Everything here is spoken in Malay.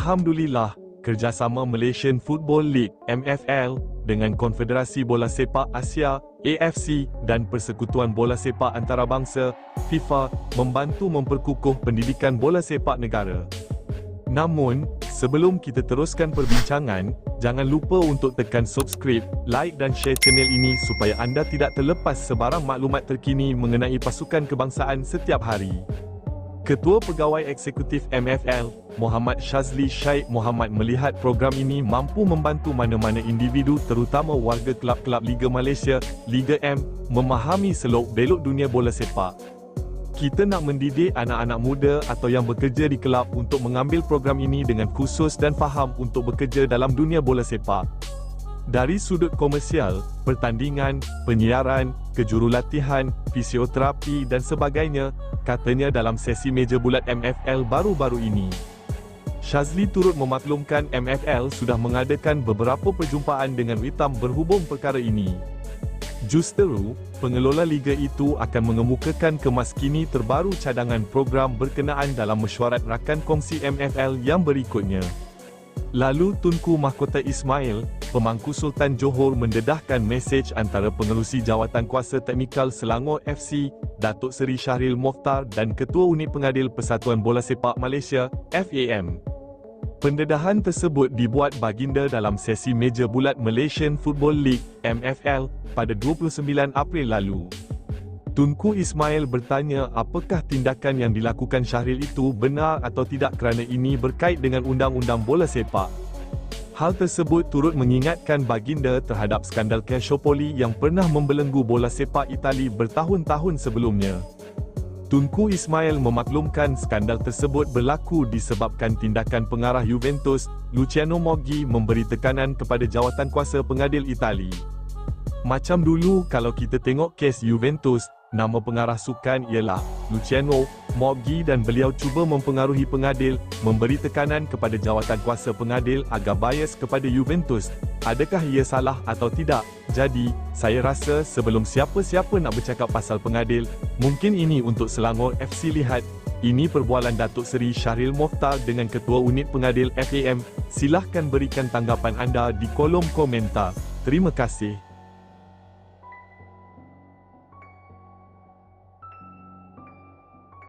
Alhamdulillah, kerjasama Malaysian Football League (MFL) dengan Konfederasi Bola Sepak Asia (AFC) dan Persekutuan Bola Sepak Antarabangsa (FIFA) membantu memperkukuh pendidikan bola sepak negara. Namun, sebelum kita teruskan perbincangan, jangan lupa untuk tekan subscribe, like dan share channel ini supaya anda tidak terlepas sebarang maklumat terkini mengenai pasukan kebangsaan setiap hari. Ketua Pegawai Eksekutif MFL, Muhammad Shazli Shaikh Muhammad melihat program ini mampu membantu mana-mana individu terutama warga kelab-kelab Liga Malaysia, Liga M, memahami selok-belok dunia bola sepak. Kita nak mendidik anak-anak muda atau yang bekerja di kelab untuk mengambil program ini dengan khusus dan faham untuk bekerja dalam dunia bola sepak. Dari sudut komersial, pertandingan, penyiaran, kejurulatihan, fisioterapi dan sebagainya, katanya dalam sesi meja bulat MFL baru-baru ini. Shazli turut memaklumkan MFL sudah mengadakan beberapa perjumpaan dengan Witam berhubung perkara ini. Justeru, pengelola liga itu akan mengemukakan kemaskini terbaru cadangan program berkenaan dalam mesyuarat rakan kongsi MFL yang berikutnya. Lalu Tunku Mahkota Ismail, Pemangku Sultan Johor mendedahkan mesej antara Pengerusi Jawatankuasa Teknikal Selangor FC, Datuk Seri Syahril Mokhtar dan Ketua Unit Pengadil Persatuan Bola Sepak Malaysia, FAM. Pendedahan tersebut dibuat baginda dalam sesi meja bulat Malaysian Football League, MFL, pada 29 April lalu. Tunku Ismail bertanya apakah tindakan yang dilakukan Syahril itu benar atau tidak kerana ini berkait dengan undang-undang bola sepak. Hal tersebut turut mengingatkan baginda terhadap skandal Calciopoli yang pernah membelenggu bola sepak Itali bertahun-tahun sebelumnya. Tunku Ismail memaklumkan skandal tersebut berlaku disebabkan tindakan pengarah Juventus, Luciano Moggi memberi tekanan kepada jawatankuasa pengadil Itali. Macam dulu kalau kita tengok kes Juventus, nama pengarah sukan ialah Luciano Moggi dan beliau cuba mempengaruhi pengadil, memberi tekanan kepada jawatankuasa pengadil agar bias kepada Juventus. Adakah ia salah atau tidak? Jadi, saya rasa sebelum siapa-siapa nak bercakap pasal pengadil, mungkin ini untuk Selangor FC lihat. Ini perbualan Datuk Seri Syahril Mokhtar dengan Ketua Unit Pengadil FAM. Silahkan berikan tanggapan anda di kolom komentar. Terima kasih.